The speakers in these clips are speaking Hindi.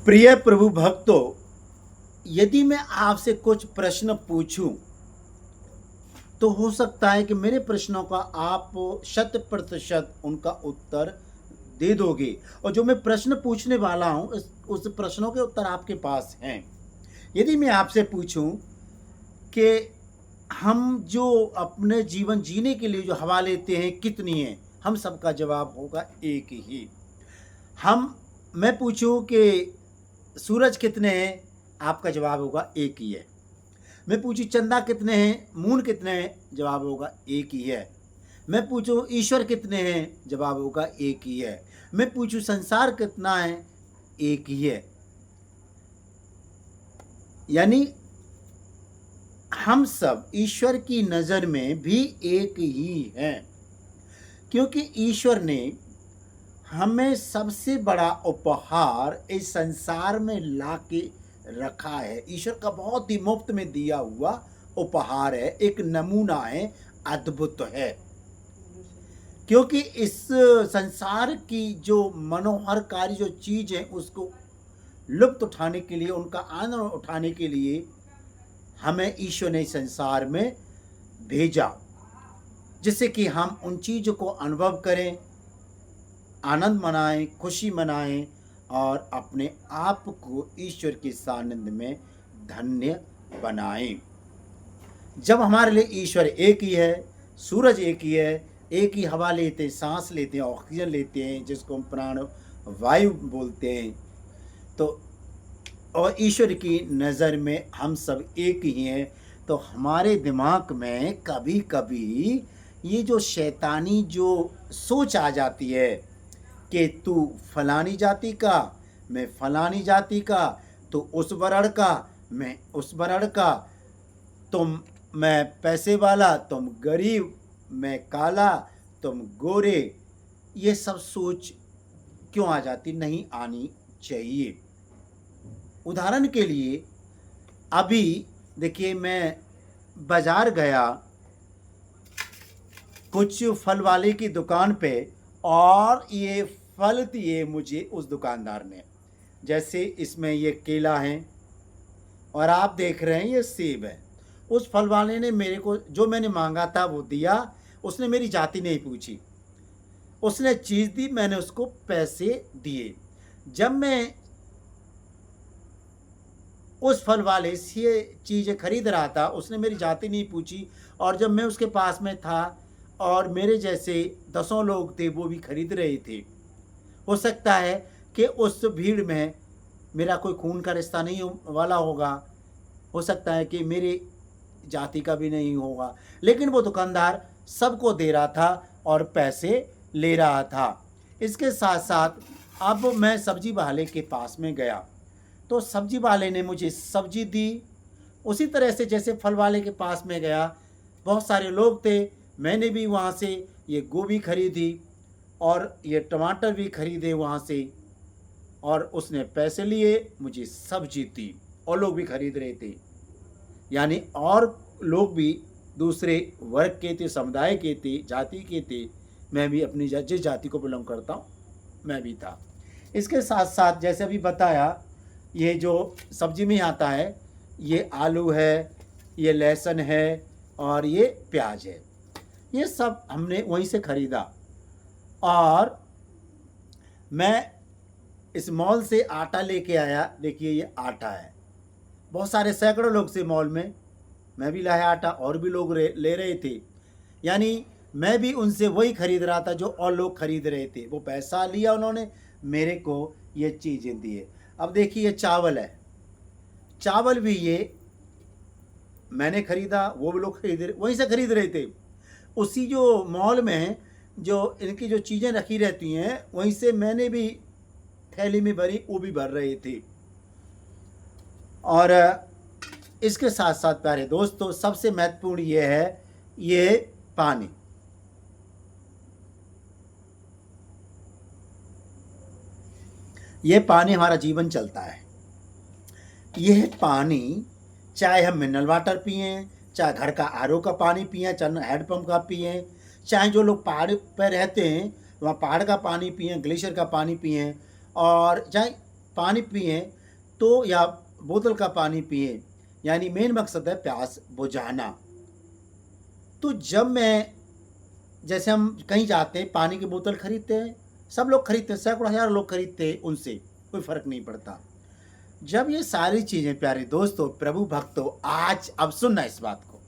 प्रिय प्रभु भक्तों, यदि मैं आपसे कुछ प्रश्न पूछूं तो हो सकता है कि मेरे प्रश्नों का आप 100% उनका उत्तर दे दोगे। और जो मैं प्रश्न पूछने वाला हूं उस प्रश्नों के उत्तर आपके पास हैं। यदि मैं आपसे पूछूं कि हम जो अपने जीवन जीने के लिए जो हवा लेते हैं कितनी है, हम सबका जवाब होगा एक ही। मैं पूछूं कि सूरज कितने हैं, आपका जवाब होगा एक ही है। मैं पूछूं चंदा कितने हैं, मून कितने हैं, जवाब होगा एक ही है। मैं पूछूं ईश्वर कितने हैं, जवाब होगा एक ही है। मैं पूछूं संसार कितना है, एक ही है। यानी हम सब ईश्वर की नज़र में भी एक ही हैं, क्योंकि ईश्वर ने हमें सबसे बड़ा उपहार इस संसार में ला के रखा है। ईश्वर का बहुत ही मुफ्त में दिया हुआ उपहार है, एक नमूना है, अद्भुत है। क्योंकि इस संसार की जो मनोहरकारी जो चीज़ है उसको लुत्फ उठाने के लिए, उनका आनंद उठाने के लिए हमें ईश्वर ने संसार में भेजा, जिससे कि हम उन चीज़ों को अनुभव करें, आनंद मनाएं, खुशी मनाएं और अपने आप को ईश्वर के सानिध्य में धन्य बनाएं। जब हमारे लिए ईश्वर एक ही है, सूरज एक ही है, एक ही हवा लेते हैं, सांस लेते हैं, ऑक्सीजन लेते हैं, जिसको हम प्राण वायु बोलते हैं, तो और ईश्वर की नज़र में हम सब एक ही हैं, तो हमारे दिमाग में कभी कभी ये जो शैतानी जो सोच आ जाती है कि तू फलानी जाति का, मैं फलानी जाति का, तू उस वर्ण का, मैं उस वर्ण का, मैं पैसे वाला, तुम गरीब, मैं काला, तुम गोरे, ये सब सोच क्यों आ जाती? नहीं आनी चाहिए। उदाहरण के लिए अभी देखिए, मैं बाजार गया कुछ फल वाले की दुकान पे, और ये फल दिए मुझे उस दुकानदार ने। जैसे इसमें ये केला है और आप देख रहे हैं ये सेब है। उस फल वाले ने मेरे को जो मैंने मांगा था वो दिया। उसने मेरी जाति नहीं पूछी, उसने चीज़ दी, मैंने उसको पैसे दिए। जब मैं उस फल वाले से चीज़ें खरीद रहा था, उसने मेरी जाति नहीं पूछी, और जब मैं उसके पास में था और मेरे जैसे दसों लोग थे वो भी खरीद रहे थे। हो सकता है कि उस भीड़ में मेरा कोई खून का रिश्ता नहीं वाला होगा, हो सकता है कि मेरी जाति का भी नहीं होगा, लेकिन वो दुकानदार सबको दे रहा था और पैसे ले रहा था। इसके साथ साथ अब मैं सब्जी वाले के पास में गया, तो सब्जी वाले ने मुझे सब्जी दी। उसी तरह से जैसे फल वाले के पास में गया, बहुत सारे लोग थे, मैंने भी वहाँ से ये गोभी खरीदी और ये टमाटर भी खरीदे वहाँ से, और उसने पैसे लिए, मुझे सब्जी दी, और लोग भी खरीद रहे थे। यानी और लोग भी दूसरे वर्ग के थे, समुदाय के थे, जाति के थे। मैं भी अपनी जिस जाति को बिलोंग करता हूँ मैं भी था। इसके साथ साथ जैसे अभी बताया, ये जो सब्जी में आता है, ये आलू है, ये लहसुन है और ये प्याज है, ये सब हमने वहीं से ख़रीदा। और मैं इस मॉल से आटा लेके आया। देखिए ये आटा है, बहुत सारे सैकड़ों लोग से मॉल में, मैं भी लाया आटा, और भी लोग ले रहे थे। यानी मैं भी उनसे वही खरीद रहा था जो और लोग खरीद रहे थे। वो पैसा लिया उन्होंने, मेरे को ये चीज़ें दिए। अब देखिए ये चावल है, चावल भी ये मैंने खरीदा, वो भी लोग वहीं से खरीद रहे थे। उसी जो मॉल में जो इनकी जो चीज़ें रखी रहती हैं वहीं से मैंने भी थैली में भरी, वो भी भर रहे थे। और इसके साथ साथ प्यारे दोस्तों, सबसे महत्वपूर्ण ये है, ये पानी। ये पानी हमारा जीवन चलता है। यह पानी चाहे हम मिनरल वाटर पिएं, चाहे घर का आरओ का पानी पिएं, चाहे हैंडपम्प का पिएं, चाहे जो लोग पहाड़ पर रहते हैं वहाँ पहाड़ का पानी पिएं, ग्लेशियर का पानी पिएं, और चाहे पानी पिएँ तो या बोतल का पानी पिएँ, यानी मेन मकसद है प्यास बुझाना। तो जब मैं जैसे हम कहीं जाते हैं, पानी की बोतल खरीदते हैं, सब लोग खरीदते हैं, सैकड़ों हज़ार लोग खरीदते हैं उनसे, कोई फ़र्क नहीं पड़ता। जब ये सारी चीज़ें प्यारे दोस्तों, प्रभु भक्तों, आज अब सुनना इस बात को।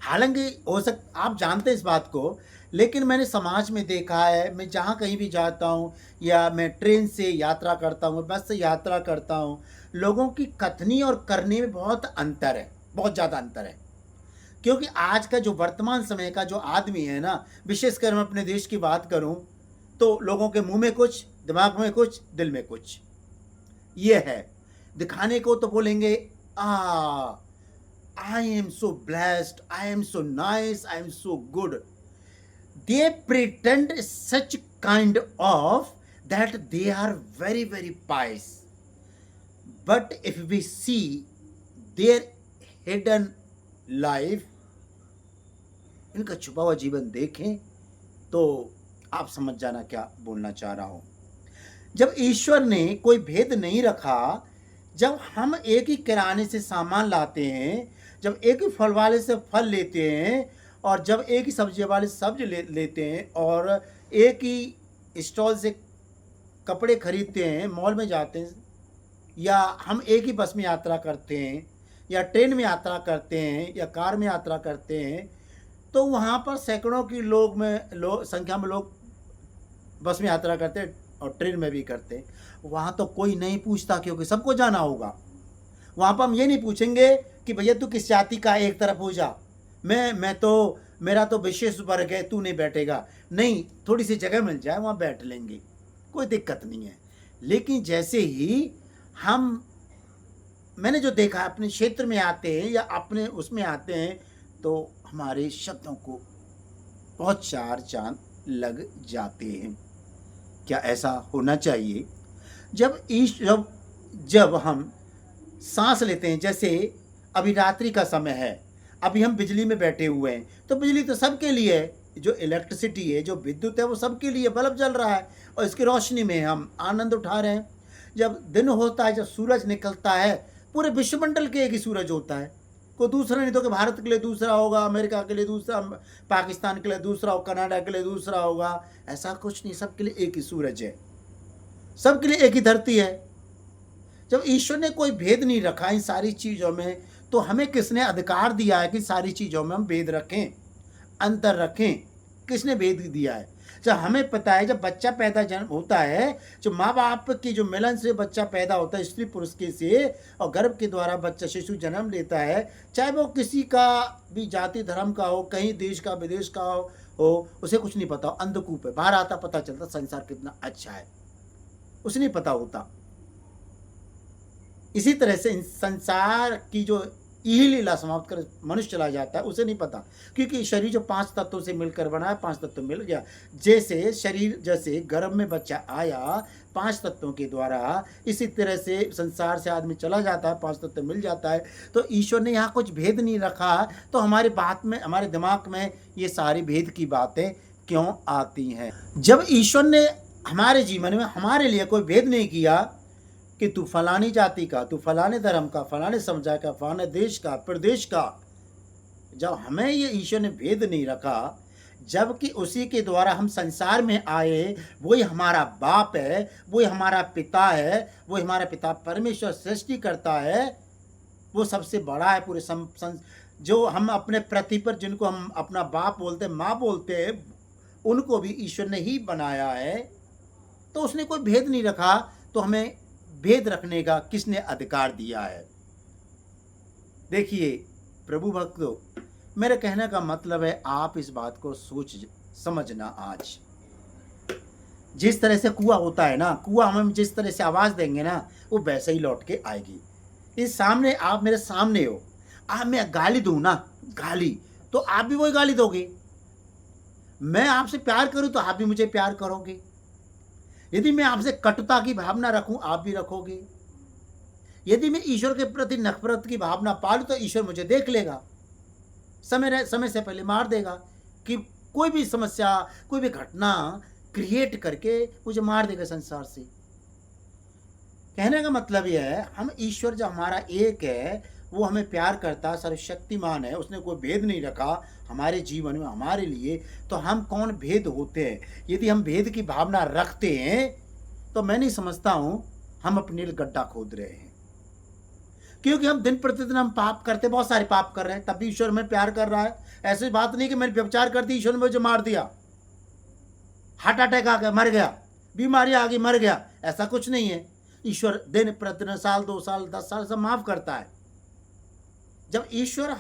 हालाँकि हो सक आप जानते हैं इस बात को, लेकिन मैंने समाज में देखा है, मैं जहाँ कहीं भी जाता हूँ या मैं ट्रेन से यात्रा करता हूँ, बस से यात्रा करता हूँ, लोगों की कथनी और करनी में बहुत अंतर है, बहुत ज़्यादा अंतर है। क्योंकि आज का जो वर्तमान समय का जो आदमी है ना, विशेषकर मैं अपने देश की बात करूँ, तो लोगों के मुँह में कुछ, दिमाग में कुछ, दिल में कुछ। ये है, दिखाने को तो बोलेंगे I am so blessed, I am so nice, I am so good. They pretend such kind of that they are very very pious, but if we see their hidden life, इनका छुपा हुआ जीवन देखें तो आप समझ जाना क्या बोलना चाह रहा हूं। जब ईश्वर ने कोई भेद नहीं रखा, जब हम एक ही किराने से सामान लाते हैं, जब एक ही फल वाले से फल लेते हैं, और जब एक ही सब्जी वाले सब्जी लेते हैं, और एक ही स्टॉल से कपड़े खरीदते हैं, मॉल में जाते हैं, या हम एक ही बस में यात्रा करते हैं, या ट्रेन में यात्रा करते हैं, या कार में यात्रा करते हैं, तो वहाँ पर सैकड़ों की संख्या में लोग बस में यात्रा करते हैं और ट्रेन में भी करते हैं। वहाँ तो कोई नहीं पूछता, क्योंकि सबको जाना होगा। वहाँ पर हम ये नहीं पूछेंगे कि भैया तू किस जाति का, एक तरफ हो जा, मैं तो, मेरा तो विशेष वर्ग है, तू नहीं बैठेगा। नहीं, थोड़ी सी जगह मिल जाए वहाँ बैठ लेंगे, कोई दिक्कत नहीं है। लेकिन जैसे ही मैंने जो देखा, अपने क्षेत्र में आते हैं या अपने उसमें आते हैं, तो हमारे शब्दों को बहुत चार चांद लग जाते हैं। क्या ऐसा होना चाहिए? जब हम सांस लेते हैं, जैसे अभी रात्रि का समय है, अभी हम बिजली में बैठे हुए हैं, तो बिजली तो सबके लिए है, जो इलेक्ट्रिसिटी है, जो विद्युत है, वो सबके लिए, बल्ब जल रहा है और इसकी रोशनी में हम आनंद उठा रहे हैं। जब दिन होता है, जब सूरज निकलता है, पूरे विश्वमंडल के एक ही सूरज होता है, कोई दूसरा नहीं, तो कि भारत के लिए दूसरा होगा, अमेरिका के लिए दूसरा, पाकिस्तान के लिए दूसरा होगा, कनाडा के लिए दूसरा होगा, ऐसा कुछ नहीं, सबके लिए एक ही सूरज है, सबके लिए एक ही धरती है। जब ईश्वर ने कोई भेद नहीं रखा इन सारी चीज़ों में, तो हमें किसने अधिकार दिया है कि सारी चीज़ों में हम भेद रखें, अंतर रखें? किसने भेद दिया है? जब हमें पता है, जब बच्चा पैदा जन्म होता है, जो माँ बाप की जो मिलन से बच्चा पैदा होता है, स्त्री पुरुष के से, और गर्भ के द्वारा बच्चा शिशु जन्म लेता है, चाहे वो किसी का भी जाति धर्म का हो, कहीं देश का विदेश का हो, उसे कुछ नहीं पता, अंधकूप है, बाहर आता पता चलता संसार कितना अच्छा है, उसे नहीं पता होता। इसी तरह से संसार की जो यही लीला समाप्त कर मनुष्य चला जाता है, उसे नहीं पता, क्योंकि शरीर जो 5 तत्वों से मिलकर बना है, 5 तत्व मिल गया। जैसे शरीर, जैसे गर्भ में बच्चा आया 5 तत्वों के द्वारा, इसी तरह से संसार से आदमी चला जाता है, 5 तत्व मिल जाता है। तो ईश्वर ने यहाँ कुछ भेद नहीं रखा, तो हमारे बात में, हमारे दिमाग में ये सारी भेद की बातें क्यों आती हैं? जब ईश्वर ने हमारे जीवन में हमारे लिए कोई भेद नहीं किया कि तू फलानी जाति का, तू फलाने धर्म का, फलाने समुदाय का, फलाने देश का, प्रदेश का, जब हमें ये ईश्वर ने भेद नहीं रखा, जबकि उसी के द्वारा हम संसार में आए, वही हमारा बाप है, वही हमारा पिता है, वही हमारा पिता परमेश्वर सृष्टि करता है, वो सबसे बड़ा है पूरे जो हम अपने पृथ्वी पर, जिनको हम अपना बाप बोलते हैं, माँ बोलते हैं, उनको भी ईश्वर ने ही बनाया है। तो उसने कोई भेद नहीं रखा, तो हमें भेद रखने का किसने अधिकार दिया है? देखिए प्रभु भक्तों, मेरे कहने का मतलब है, आप इस बात को सोच समझना। आज जिस तरह से कुआं होता है ना, कुआं हम जिस तरह से आवाज़ देंगे ना, वो वैसे ही लौट के आएगी। इस सामने, आप मेरे सामने हो, आप मैं गाली दूँ ना, गाली, तो आप भी वही गाली दोगे। मैं आपसे प्यार करूँ तो आप भी मुझे प्यार करोगे। यदि मैं आपसे कटुता की भावना रखूं, आप भी रखोगे। यदि मैं ईश्वर के प्रति नफरत की भावना पालूं, तो ईश्वर मुझे देख लेगा, समय से पहले मार देगा, कि कोई भी समस्या, कोई भी घटना क्रिएट करके मुझे मार देगा संसार से। कहने का मतलब ये है, हम ईश्वर जो हमारा एक है, वो हमें प्यार करता, सर्वशक्तिमान है, उसने कोई भेद नहीं रखा हमारे जीवन में हमारे लिए, तो हम कौन भेद होते हैं? यदि हम भेद की भावना रखते हैं, तो मैं नहीं समझता हूँ हम अपने लिए गड्ढा खोद रहे हैं। क्योंकि हम दिन प्रतिदिन हम पाप करते, बहुत सारे पाप कर रहे हैं, तब भी ईश्वर हमें प्यार कर रहा है। ऐसी बात नहीं कि मैंने व्यभिचार कर दी, ईश्वर ने मुझे मार दिया, हार्ट अटैक आ गया, मर गया, बीमारी आ गई, मर गया, ऐसा कुछ नहीं है। ईश्वर दिन प्रतिदिन, साल 2 साल 10 साल सब माफ करता है। जब ईश्वर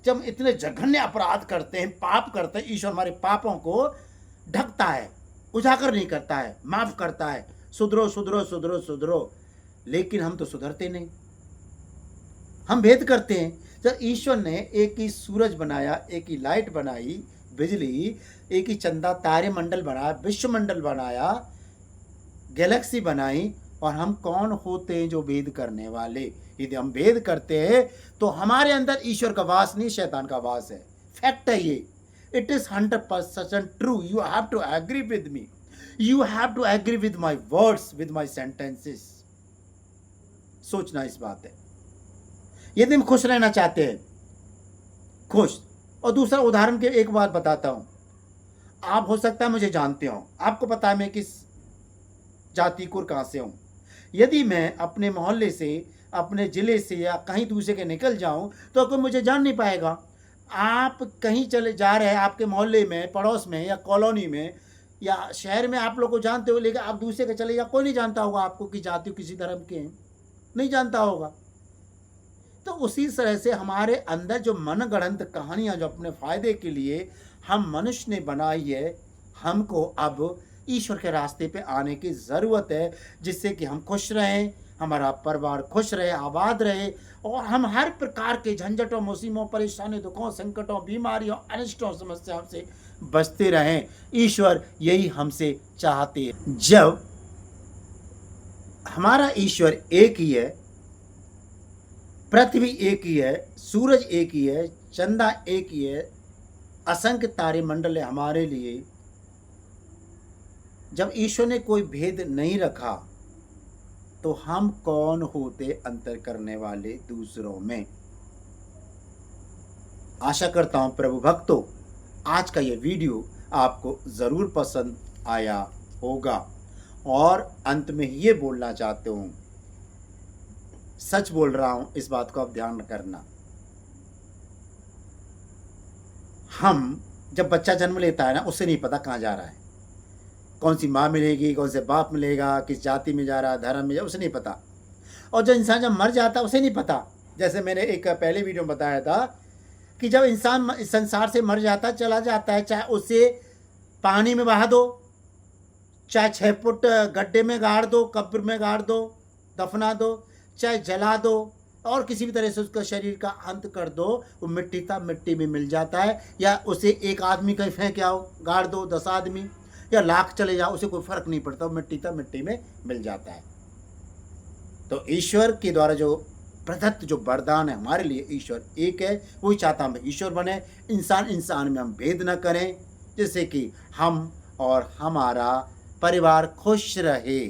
जब हम इतने जघन्य अपराध करते हैं, पाप करते हैं, ईश्वर हमारे पापों को ढकता है, उजागर नहीं करता है, माफ करता है, सुधरो सुधरो सुधरो सुधरो, लेकिन हम तो सुधरते नहीं, हम भेद करते हैं। जब ईश्वर ने एक ही सूरज बनाया, एक ही लाइट बनाई, बिजली, एक ही चंदा, तारे मंडल बनाया, विश्वमंडल बनाया, गैलेक्सी बनाई, और हम कौन होते हैं जो भेद करने वाले? यदि हम भेद करते हैं तो हमारे अंदर ईश्वर का वास नहीं, शैतान का वास है। फैक्ट है ये। It is 100% true. You have to agree with me, you have to agree with my words, with my sentences. सोचना इस बात है। यदि हम खुश रहना चाहते हैं, खुश। और दूसरा उदाहरण के एक बात बताता हूं। आप हो सकता है मुझे जानते हो, आपको पता है मैं किस जाति को, कहां से हूं। यदि मैं अपने मोहल्ले से, अपने ज़िले से या कहीं दूसरे के निकल जाऊं तो कोई मुझे जान नहीं पाएगा। आप कहीं चले जा रहे हैं, आपके मोहल्ले में, पड़ोस में या कॉलोनी में या शहर में आप लोग को जानते हो, लेकिन आप दूसरे के चले जा, कोई नहीं जानता होगा आपको कि जाति किसी धर्म के हैं, नहीं जानता होगा। तो उसी तरह से हमारे अंदर जो मनगढ़ंत कहानियाँ जो अपने फ़ायदे के लिए हम मनुष्य ने बनाई है, हमको अब ईश्वर के रास्ते पे आने की ज़रूरत है, जिससे कि हम खुश रहें, हमारा परिवार खुश रहे, आबाद रहे, और हम हर प्रकार के झंझटों, मुसीबतों, परेशानी, दुखों, संकटों, बीमारियों, अनिष्टों, समस्याओं से बचते रहें। ईश्वर यही हमसे चाहते हैं। जब हमारा ईश्वर एक ही है, पृथ्वी एक ही है, सूरज एक ही है, चंदा एक ही है, असंख्य तारे मंडल है हमारे लिए, जब ईश्वर ने कोई भेद नहीं रखा, तो हम कौन होते अंतर करने वाले दूसरों में? आशा करता हूं प्रभु भक्तों, आज का ये वीडियो आपको ज़रूर पसंद आया होगा। और अंत में ये बोलना चाहता हूं, सच बोल रहा हूं, इस बात को आप ध्यान करना। हम जब बच्चा जन्म लेता है ना, उसे नहीं पता कहाँ जा रहा है, कौन सी माँ मिलेगी, कौन से बाप मिलेगा, किस जाति में जा रहा है, धर्म में जा, उसे नहीं पता। और जो इंसान जब मर जाता है उसे नहीं पता। जैसे मैंने एक पहले वीडियो में बताया था कि जब इंसान इस संसार से मर जाता, चला जाता है, चाहे उसे पानी में बहा दो, चाहे 6 फुट गड्ढे में गाड़ दो, कब्र में गाड़ दो, दफना दो, चाहे जला दो, और किसी भी तरह से उसका शरीर का अंत कर दो, वो मिट्टी था मिट्टी में मिल जाता है। या उसे एक आदमी कहीं फेंक आओ, गाड़ दो, 10 आदमी या लाख चले जाओ, उसे कोई फर्क नहीं पड़ता, मिट्टी था मिट्टी में मिल जाता है। तो ईश्वर के द्वारा जो प्रदत्त जो वरदान है हमारे लिए, ईश्वर एक है, वही चाहता हम ईश्वर बने, इंसान में हम भेद न करें, जिससे कि हम और हमारा परिवार खुश रहे।